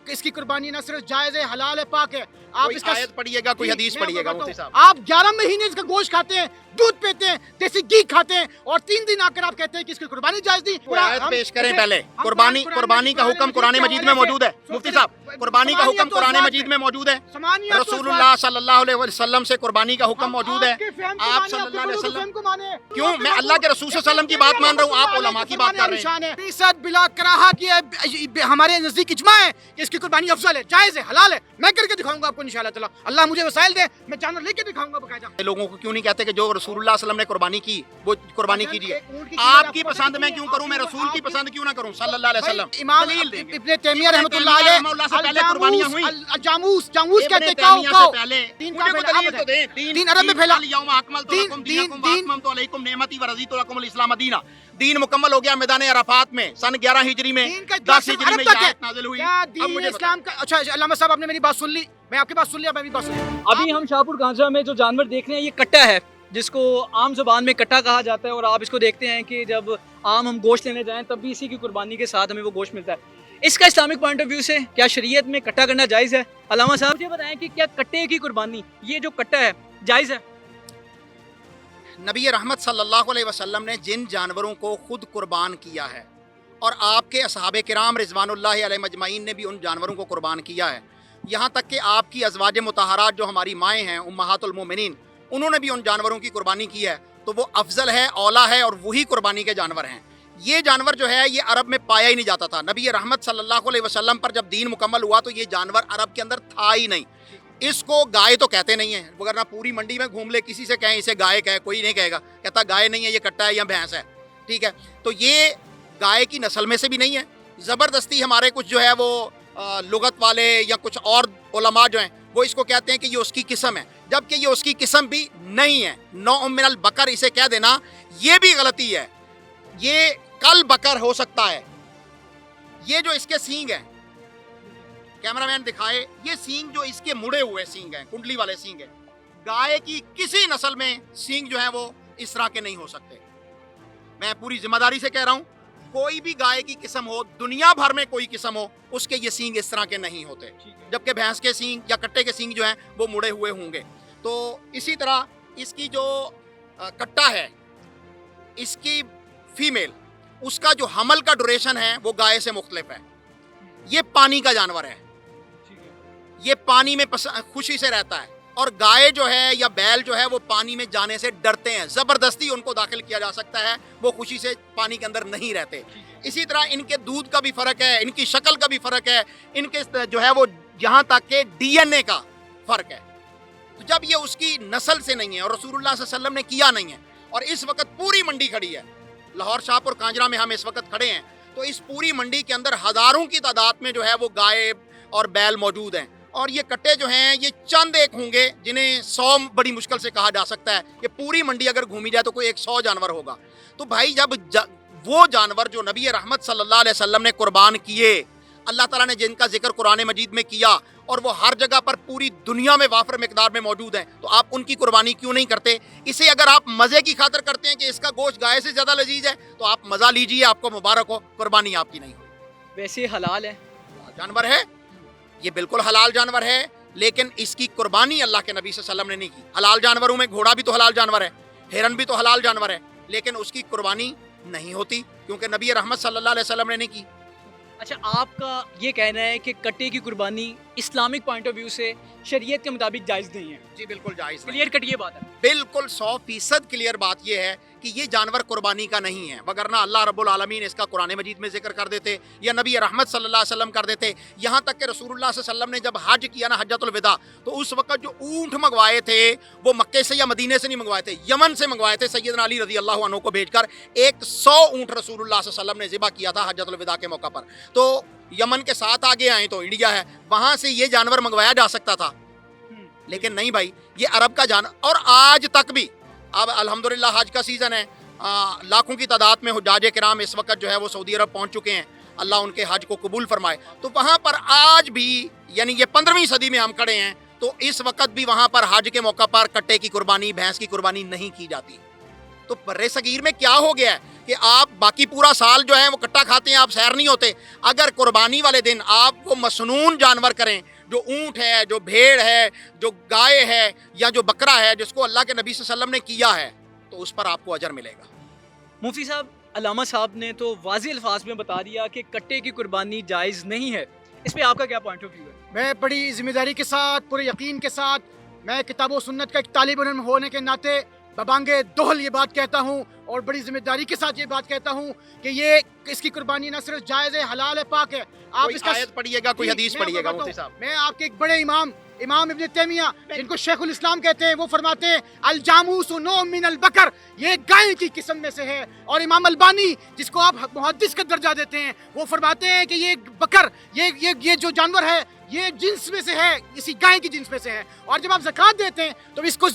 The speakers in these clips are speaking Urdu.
اس کی قربانی نہ صرف جائز ہے، حلال ہے، پاک ہے. آپ کوئی اس کا آیت پڑھیے گا، کوئی حدیث پڑھیے گا مفتی صاحب. آپ 11 مہینے اس کا گوشت کھاتے ہیں، دودھ پیتے ہیں، دیسی گھی کھاتے ہیں، اور 3 دن آ کر آپ کہتے ہیں کہ اس کی قربانی جائز نہیں. کوئی آیت پیش کریں پہلے. قربانی کا حکم قرآن مجید میں موجود ہے مفتی صاحب. قربانی کا حکم قرآن مجید میں موجود ہے. رسول اللہ صلی اللہ علیہ وسلم سے قربانی کا حکم موجود ہے. آپ صلی اللہ علیہ وسلم کیوں؟ میں اللہ کے رسول صلی اللہ علیہ وسلم کی بات مان رہا ہوں، آپ علماء کی بات کر رہے ہیں. فیصد بلا کراہا کی ہمارے نزدیک اجماع ہے کہ اس کی قربانی افضل ہے، جائز ہے، حلال ہے. میں کر کے دکھاؤں گا آپ کو انشاءاللہ تعالی. اللہ مجھے وسائل دے، میں جانور لے کے دکھاؤں گا باقاعدہ. لوگوں کو کیوں نہیں کہتے کہ جو رسول اللہ صلی اللہ علیہ وسلم نے قربانی کی وہ قربانی کیجیے؟ آپ کی پسند میں کیوں کروں؟ میں رسول کی پسند کیوں نہ کروں صلی اللہ علیہ وسلم؟ امام ابن تیمیہ رحمۃ اللہ علیہ جاموس کہتے ہیں کاؤ کاؤ. دین کا دین عرب میں پھیلا. دین مکمل ہو گیا میدان عرفات میں سن 11 ہجری میں. 10 ہجری میں یہ آیت نازل ہوئی. دین اسلام کا اچھا علامہ صاحب آپ نے میری بات سن لی، میں آپ کی بات سن لیا، میں بھی بات سن لی. ابھی ہم شاہپور گانجرا میں جو جانور دیکھ رہے ہیں یہ کٹا ہے، جس کو عام زبان میں کٹا کہا جاتا ہے. اور آپ اس کو دیکھتے ہیں کہ جب عام ہم گوشت لینے جائیں تب بھی اسی کی قربانی کے ساتھ ہمیں وہ گوشت ملتا ہے. اس کا اسلامک پوائنٹ آف ویو سے کیا شریعت میں کٹا کرنا جائز ہے؟ علامہ صاحب مجھے بتائیں کہ کیا کٹے کی قربانی، یہ جو کٹا ہے، جائز ہے؟ نبی رحمت صلی اللہ علیہ وسلم نے جن جانوروں کو خود قربان کیا ہے، اور آپ کے اصحاب کرام رضوان اللہ علیہ مجمعین نے بھی ان جانوروں کو قربان کیا ہے، یہاں تک کہ آپ کی ازواج مطہرات جو ہماری مائیں ہیں امہات المومنین، انہوں نے بھی ان جانوروں کی قربانی کی ہے، تو وہ افضل ہے، اولا ہے، اور وہی قربانی کے جانور ہیں. یہ جانور جو ہے یہ عرب میں پایا ہی نہیں جاتا تھا. نبی رحمت صلی اللہ علیہ وسلم پر جب دین مکمل ہوا تو یہ جانور عرب کے اندر تھا ہی نہیں. اس کو گائے تو کہتے نہیں ہیں، وگرنہ پوری منڈی میں گھوم لے کسی سے کہیں اسے گائے کہے، کوئی نہیں کہے گا، کہتا گائے نہیں ہے، یہ کٹا ہے یا بھینس ہے. ٹھیک ہے، تو یہ گائے کی نسل میں سے بھی نہیں ہے. زبردستی ہمارے کچھ جو ہے وہ لغت والے یا کچھ اور علماء جو ہیں وہ اس کو کہتے ہیں کہ یہ اس کی قسم ہے، جبکہ یہ اس کی قسم بھی نہیں ہے. نوع من البقر اسے کہہ دینا یہ بھی غلطی ہے. یہ کل بکر ہو سکتا ہے. یہ جو اس کے سینگ ہیں، کیمرہ مین دکھائے، یہ سینگ جو اس کے مڑے ہوئے سینگ ہیں، کنڈلی والے سینگ ہیں. گائے کی کسی نسل میں سینگ جو ہیں وہ اس طرح کے نہیں ہو سکتے. میں پوری ذمہ داری سے کہہ رہا ہوں، کوئی بھی گائے کی قسم ہو، دنیا بھر میں کوئی قسم ہو، اس کے یہ سینگ اس طرح کے نہیں ہوتے، جبکہ بھینس کے سینگ یا کٹے کے سینگ جو ہیں وہ مڑے ہوئے ہوں گے. تو اسی طرح اس کی جو کٹا ہے، اس کی فیمیل، اس کا جو حمل کا ڈوریشن ہے وہ گائے سے مختلف ہے. یہ پانی کا جانور ہے، یہ پانی میں خوشی سے رہتا ہے، اور گائے جو ہے یا بیل جو ہے وہ پانی میں جانے سے ڈرتے ہیں. زبردستی ان کو داخل کیا جا سکتا ہے، وہ خوشی سے پانی کے اندر نہیں رہتے. اسی طرح ان کے دودھ کا بھی فرق ہے، ان کی شکل کا بھی فرق ہے، ان کے جو ہے وہ یہاں تک کہ ڈی این اے کا فرق ہے. تو جب یہ اس کی نسل سے نہیں ہے اور رسول اللہ صلی اللہ علیہ وسلم نے کیا نہیں ہے، اور اس وقت پوری منڈی کھڑی ہے، لاہور شاہپور کانجرا میں ہم اس وقت کھڑے ہیں، تو اس پوری منڈی کے اندر ہزاروں کی تعداد میں جو ہے وہ گائے اور بیل موجود ہیں. اور یہ کٹے جو ہیں یہ چند ایک ہوں گے جنہیں 100 بڑی مشکل سے کہا جا سکتا ہے کہ پوری منڈی اگر گھومی جائے تو کوئی 100 جانور ہوگا. تو بھائی جب وہ جانور جو نبی رحمت صلی اللہ علیہ وسلم نے قربان کیے، اللہ تعالیٰ نے جن کا ذکر قرآن مجید میں کیا، اور وہ ہر جگہ پر پوری دنیا میں وافر مقدار میں موجود ہیں، تو آپ ان کی قربانی کیوں نہیں کرتے؟ اسے اگر آپ مزے کی خاطر کرتے ہیں کہ اس کا گوشت گائے سے زیادہ لذیذ ہے تو آپ مزہ لیجئے، آپ کو مبارک ہو، قربانی آپ کی نہیں ہو. ویسے حلال ہے، جانور ہے، یہ بالکل حلال جانور ہے، لیکن اس کی قربانی اللہ کے نبی صلی اللہ علیہ وسلم نے نہیں کی. حلال جانوروں میں گھوڑا بھی تو حلال جانور ہے، ہرن بھی تو حلال جانور ہے، لیکن اس کی قربانی نہیں ہوتی کیونکہ نبی رحمت صلی اللہ علیہ وسلم نے نہیں کی. اچھا آپ کا یہ کہنا ہے کہ کٹے کی قربانی اسلامک پوائنٹ آف ویو سے شریعت کے مطابق جائز نہیں ہے؟ جی بالکل جائز، کلیئر کٹ یہ بات ہے، بالکل 100% کلیئر بات یہ ہے کہ یہ جانور قربانی کا نہیں ہے، وگرنہ اللہ رب العالمین اس کا قرآن مجید میں ذکر کر دیتے یا نبی رحمت صلی اللہ علیہ وسلم کر دیتے. یہاں تک کہ رسول اللہ صلی اللہ علیہ وسلم نے جب حج کیا نا، حجۃ الوداع، تو اس وقت جو اونٹ منگوائے تھے وہ مکے سے یا مدینے سے نہیں منگوائے تھے، یمن سے منگوائے تھے. سیدنا علی رضی اللہ عنہ کو بھیج کر 100 اونٹ رسول اللہ صلی اللہ علیہ وسلم نے ذبح کیا تھا حجۃ الوداع کے موقع پر. تو یمن کے ساتھ آگے آئیں تو انڈیا ہے، وہاں سے یہ جانور منگوایا جا سکتا تھا، لیکن نہیں بھائی، یہ عرب کا جانور. اور آج تک بھی، اب الحمدللہ حج کا سیزن ہے، لاکھوں کی تعداد میں حجاج کرام اس وقت جو ہے وہ سعودی عرب پہنچ چکے ہیں، اللہ ان کے حج کو قبول فرمائے. تو وہاں پر آج بھی، یعنی یہ 15ویں صدی میں ہم کھڑے ہیں، تو اس وقت بھی وہاں پر حج کے موقع پر کٹے کی قربانی، بھینس کی قربانی نہیں کی جاتی. تو برے صغیر میں کیا ہو گیا ہے کہ آپ باقی پورا سال جو ہے وہ کٹا کھاتے ہیں, آپ سیر نہیں ہوتے. اگر قربانی والے دن آپ وہ مسنون جانور کریں, جو اونٹ ہے, جو بھیڑ ہے, جو گائے ہے, یا جو بکرا ہے جس کو اللہ کے نبی صلی اللہ علیہ وسلم نے کیا ہے, تو اس پر آپ کو اجر ملے گا. مفتی صاحب, علامہ صاحب نے تو واضح الفاظ میں بتا دیا کہ کٹے کی قربانی جائز نہیں ہے. اس پہ آپ کا کیا پوائنٹ آف ویو ہے؟ میں بڑی ذمہ داری کے ساتھ, پورے یقین کے ساتھ, میں کتاب و سنت کا ایک طالب علم ہونے کے ناطے ببانگ دوہل یہ بات کہتا ہوں, اور بڑی ذمہ داری کے ساتھ یہ بات کہتا ہوں کہ یہ اس کی قربانی نہ صرف جائز ہے, حلال ہے, پاک ہے. آپ کوئی اس کا آیت پڑھیے گا, کوئی جی، حدیث میں پڑھیے آپ گا کو مفتی بتاؤں. صاحب. میں آپ کے ایک بڑے امام ابن تیمیہ, جن کو شیخ الاسلام کہتے ہیں, وہ فرماتے ہیں الجاموس نوع من البکر, یہ گائے کی قسم میں سے ہے. اور امام البانی, جس کو آپ محدث کا درجہ دیتے ہیں, وہ فرماتے ہیں کہ یہ بکر, یہ جو جانور ہے یہ جنس میں سے ہے, اسی گائے کی جنس میں سے ہے. اور جب آپ زکوٰۃ دیتے ہیں تو اس کو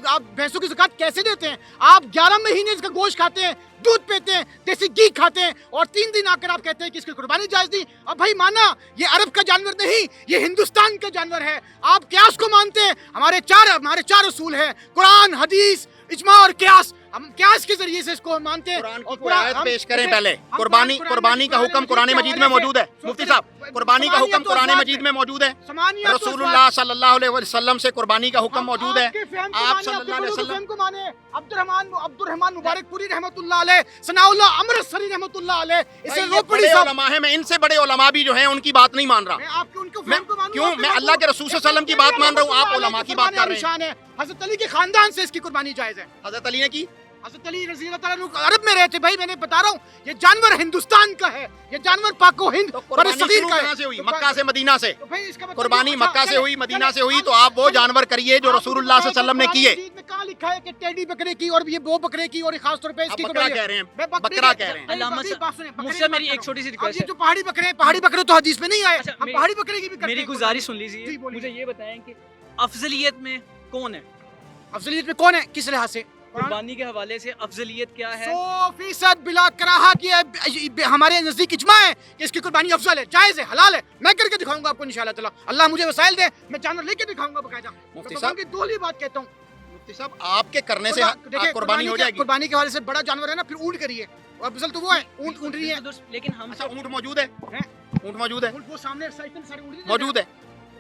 آپ بھینسوں کی زکوٰۃ کیسے دیتے ہیں؟ آپ 11 مہینے اس کا گوشت کھاتے ہیں, دودھ پیتے ہیں, دیسی گھی کھاتے ہیں, اور 3 دن آ کر آپ کہتے ہیں کہ اس کی قربانی جائز نہیں. اب بھائی مانا, یہ عرب کا جانور نہیں, یہ ہندوستان کا جانور ہے. آپ قیاس کو مانتے ہیں. ہمارے چار اصول ہیں, قرآن, حدیث, اجماع اور قیاس. ہم قیاس کے ذریعے سے اس کو مانتے ہیں. قرآن کی کوئی آیت پیش کریں پہلے. قربانی کا حکم قرآن مجید میں موجود ہے مفتی صاحب, قربانی کا حکم قرآن مجید میں موجود ہے. رسول اللہ صلی اللہ علیہ وسلم سے قربانی کا حکم موجود ہے. آپ صلی اللہ علیہ وسلم کو مانے. عبدالرحمان مبارک پوری رحمۃ اللہ علیہ, ثناء اللہ امرتسری رحمۃ اللہ علیہ, اسے روپڑی بڑے صاحب. علماء ہیں, میں ان سے بڑے علماء بھی جو ہیں ان کی بات نہیں مان رہا. میں آپ کے ان کو میں فہم کو مانوں. کیوں, میں اللہ کے رسول صلی اللہ علیہ وسلم کی بات مان رہا ہوں, آپ علماء کی بات کر رہے ہیں. حضرت علی کے خاندان سے اس کی قربانی جائز ہے. حضرت علی نے کی. حضرت علی رضی اللہ تعالیٰ عنہ عرب میں رہتے. بھائی میں نے بتا رہا ہوں, یہ جانور ہندوستان کا ہے, یہ جانور پاک و ہند تو بر قربانی صغیر شروع کا کہاں ہے. سے ہوئی؟ مکہ سے, مدینہ سے. تو بھائی اس کا مطلب قربانی اچھا، مکہ سے چلیں، ہوئی, مدینہ چلیں، سے ہوئی, آپ تو آپ وہ چلیں، جانور کریے جو آپ رسول کو اللہ صلی اللہ علیہ وسلم نے قرآن کیے. مجید میں کہاں لکھا ہے کہ ٹیڈی بکرے کی اور یہ وہ بکرے کی, اور خاص طور پہ اس آپ کی بکرا قربانی کہہ رہے ہیں, میں بکرا کہہ رہے ہیں. علامہ صاحب, مفتی صاحب میری ایک چھوٹی سی اب ریکویسٹ یہ ہے. جو پہاڑی بکرے ہیں, پہاڑی بکرے تو حدیث میں نہیں آئے. اچھا، ہم پہاڑی بکرے کی بھی کرتے میری ہیں. گزارش سن لیجیے, جی، بولیے. مجھے یہ بتائیں کہ افضلیت میں کون ہے؟ افضلیت میں کون ہے, کس لحاظ سے؟ قربانی کے حوالے سے افضلیت کیا ہے؟ 100% بلا کراہت یہ ہمارے نزدیک اجماع ہے کہ اس کی قربانی افضل ہے, جائز ہے, حلال ہے. میں کر کے دکھاؤں گا آپ کو انشاءاللہ تعالی. اللہ مجھے وسائل دے, میں جانور لے کے دکھاؤں گا باقاعدہ. مفتی میں صاحب, کی دوہلی بات کہتا ہوں. مفتی صاحب آپ کے کرنے سے دیکھیں, قربانی ہو جائے گی. قربانی کے حوالے سے بڑا جانور ہے نا, پھر اونٹ کریے. افضل تو وہ ہے, اونٹ نہیں ہے. لیکن ہم اچھا اونٹ موجود ہے, اونٹ موجود ہے, وہ سامنے سائیکل سارے اونٹ موجود ہے.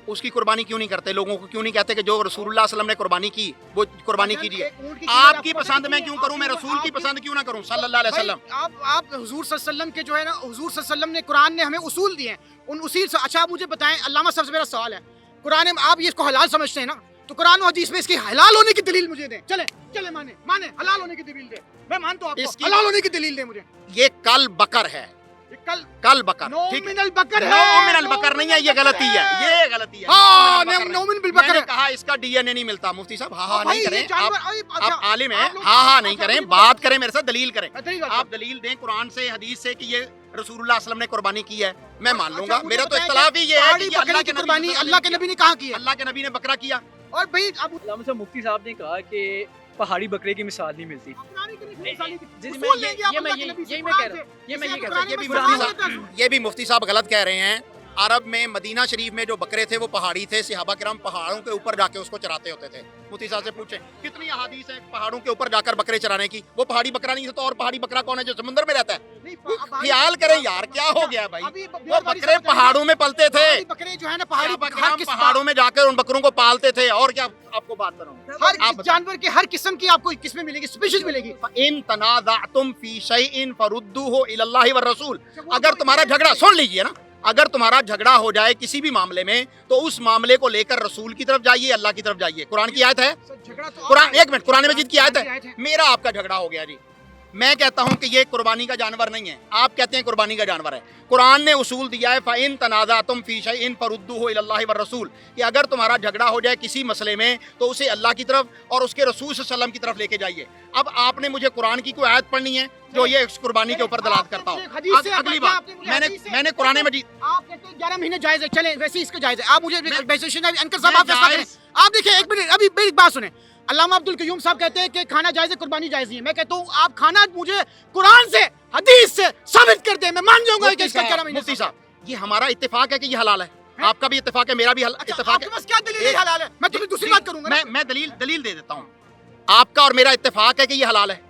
اس کی قربانی کیوں نہیں کرتے؟ لوگوں کو کیوں نہیں کہتے کہ جو رسول اللہ صلی اللہ علیہ وسلم نے قربانی کی وہ قربانی کیجیے؟ آپ کی پسند میں کیوں کروں, میں رسول کی پسند کیوں نہ کروں صلی اللہ علیہ وسلم؟ آپ حضور صلی اللہ علیہ وسلم کے جو ہے نا, حضور صلی اللہ علیہ وسلم نے, قرآن نے ہمیں اصول دیے ہیں, ان اصول سے. اچھا آپ مجھے بتائیں, علامہ صاحب سے میرا سوال ہے, قرآن میں آپ یہ اس کو حلال سمجھتے ہیں نا, تو قرآن و حدیث میں اس کی حلال ہونے کی دلیل مجھے دیں. چلے مانے حلال ہونے کی دلیل دیں. میں مانتا ہوں آپ کو, حلال ہونے کی دلیل دیں مجھے. یہ کل بکر ہے, کل بکر نومن البکر ہے, نومن البکر نہیں ہے, یہ غلطی ہے, یہ غلطی ہے. ہاں نومن بالبکر میں نے ہے. کہا اس کا ڈی این اے نہیں ملتا. مفتی صاحب ہاں بھائی نہیں یہ کریں, جانور, آپ عالم ہیں, ہاں نہیں کریں, بات کریں میرے ساتھ, دلیل کریں. آپ دلیل دیں قرآن سے, حدیث سے کہ یہ رسول اللہ صلی اللہ علیہ وسلم نے قربانی کی ہے, میں مان لوں گا. میرا تو اختلاف ہی یہ ہے کہ اللہ کے قربانی اللہ کے نبی نے کہاں کی ہے, اللہ کے نبی نے بکرا کیا. اور بھائی اب علامہ صاحب مفتی صاحب نے کہا کہ پہاڑی بکرے کی مثال نہیں ملتی. یہ بھی مفتی صاحب غلط کہہ رہے ہیں. عرب میں مدینہ شریف میں جو بکرے تھے وہ پہاڑی تھے, صحابہ کرام پہاڑوں کے اوپر جا کے اس کو چراتے ہوتے تھے. مفتی صاحب سے پوچھیں کتنی احادیث ہیں پہاڑوں کے اوپر جا کر بکرے چرانے کی. وہ پہاڑی بکرا نہیں تھا تو اور پہاڑی بکرا کون ہے جو سمندر میں رہتا ہے؟ خیال کریں یار, کیا ہو گیا بھائی, وہ بکرے پہاڑوں میں پلتے تھے, بکرے جو ہے نا پہاڑوں میں جا کر ان بکروں کو پالتے تھے. اور کیا آپ کو بات کروں, ہر جانور کے ہر قسم کی آپ کو قسمیں ملے گی, اسپیشیز ملے گی. ان تنازعتم فی شیء فردوہ الی اللہ والرسول. اگر تمہارا جھگڑا, سن لیجئے نا, اگر تمہارا جھگڑا ہو جائے کسی بھی معاملے میں تو اس معاملے کو لے کر رسول کی طرف جائیے, اللہ کی طرف جائیے. قرآن کی آیت ہے, قرآن, ایک منٹ, قرآن مجید کی آیت ہے. میرا آپ کا جھگڑا ہو گیا جی, میں کہتا ہوں کہ یہ قربانی کا جانور نہیں ہے, آپ کہتے ہیں قربانی کا جانور ہے. قرآن نے اصول دیا ہے فَإِن تَنَازَعْتُمْ فِي شَيْءٍ فَرُدُّوهُ إِلَى اللَّهِ وَالرَّسُولِ, کہ اگر تمہارا جھگڑا ہو جائے کسی مسئلے میں تو اسے اللہ کی طرف اور اس کے رسول صلی اللہ علیہ وسلم کی طرف لے کے جائیے. اب آپ نے مجھے قرآن کی کوئی آیت پڑھنی ہے جو یہ اس قربانی کے اوپر دلالت کرتا ہو. اگلی بات, میں نے قرآن مجید, آپ کہتے ہیں 11 مہینے جائز ہے, چلیں ویسے اس کا جائز ہے. آپ مجھے انکر صاحب آپ فیصلہ کریں. آپ دیکھیں ایک منٹ, ابھی میری بات سنیں. علامہ عبدالقیوم صاحب کہتے ہیں کہ کھانا جائز ہے, قربانی جائز نہیں ہے. میں کہتا ہوں آپ کھانا مجھے قرآن سے, حدیث سے ثابت کر دیں, میں مان جاؤں گا کہ اس کا 11 مہینے. مفتی صاحب یہ ہمارا اتفاق ہے کہ یہ حلال ہے, آپ کا بھی اتفاق ہے, میرا بھی اتفاق ہے. آپ کے پاس کیا دلیل ہے حلال ہے؟ میں تمہیں دوسری بات کروں گا. میں دلیل دے دیتا ہوں. آپ کا اور میرا اتفاق ہے کہ یہ حلال ہے؟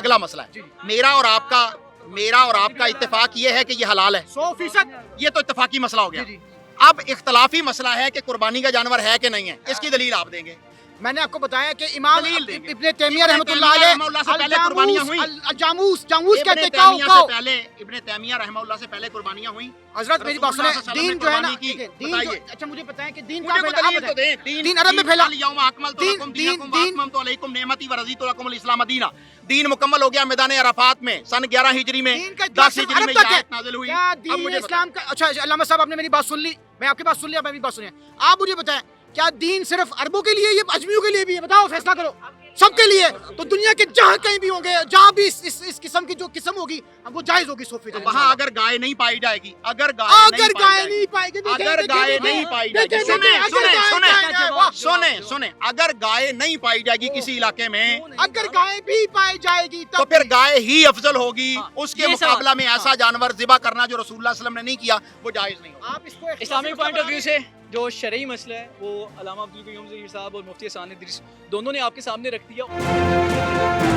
اگلا مسئلہ ہے. میرا اور آپ کا اتفاق یہ ہے کہ یہ حلال ہے. 100%. یہ تو اتفاقی مسئلہ ہو گیا. جی جی اب اختلافی مسئلہ ہے کہ قربانی کا جانور ہے کہ نہیں ہے. اس کی دلیل آپ دیں گے. میں نے آپ کو بتایا کہ امام دلیل دیں گے. ابن تیمیہ رحمۃ اللہ ابن تیمیہ علیہ رحمہ اللہ سے پہلے قربانیاں ہوئیں. جاموس ابن کہتے تیمیہ کاؤ سے پہلے ابن تیمیہ رحمہ اللہ سے پہلے قربانیاں ہوئیں. حضرت میری بات رسول اللہ سنیں. صلی اللہ علیہ دین جو ہے نا وسلم نے قربانی کی. دین بتائیے. اچھا مجھے بتائیں کہ دین مجھے کہاں کوئی پھیلا؟ دلیل تو دیں. دین عرب میں پھیلا. الیوم اکملت لکم دینکم دین واتممت علیکم نعمتی ورضیت لکم الاسلام دینا. دین مکمل ہو گیا میدان عرفات میں سن 11 ہجری میں. دین کا 10 صرف ہجری عرب میں تک یہ ہے. آیت نازل ہوئی. کیا اب دین مجھے اسلام کا اچھا علامہ صاحب آپ نے میری بات سن لی. میں آپ کی بات سن لیا. میں بھی بات سنیں. آپ مجھے بتائیں کیا دین صرف عربوں کے لیے یہ اجمیوں کے لیے بھی ہے؟ بتاؤ فیصلہ کرو. سب کے لیے. تو دنیا کے جہاں کہیں بھی ہوں گے جہاں بھی اس قسم کی جو قسم ہوگی وہ جائز ہوگی صوفی. تو وہاں اگر گائے نہیں پائی جائے گی اگر گائے گائے نہیں پائے گی اگر گائے نہیں پائی جائے گی سنیں اگر گائے نہیں پائی جائے گی کسی علاقے میں اگر گائے بھی پائی جائے گی تو پھر گائے ہی افضل ہوگی. اس کے یہ سوال. مقابلہ میں ایسا جانور ذبح کرنا جو رسول اللہ صلی اللہ علیہ وسلم نے نہیں کیا وہ جائز نہیں ہوگا. آپ اس کو اسلامک پوائنٹ آف ویو سے جو شرعی مسئلہ ہے وہ علامہ عبدالقیوم ظہیر صاحب اور مفتی حسان ادریس دونوں نے آپ کے سامنے رکھ دیا.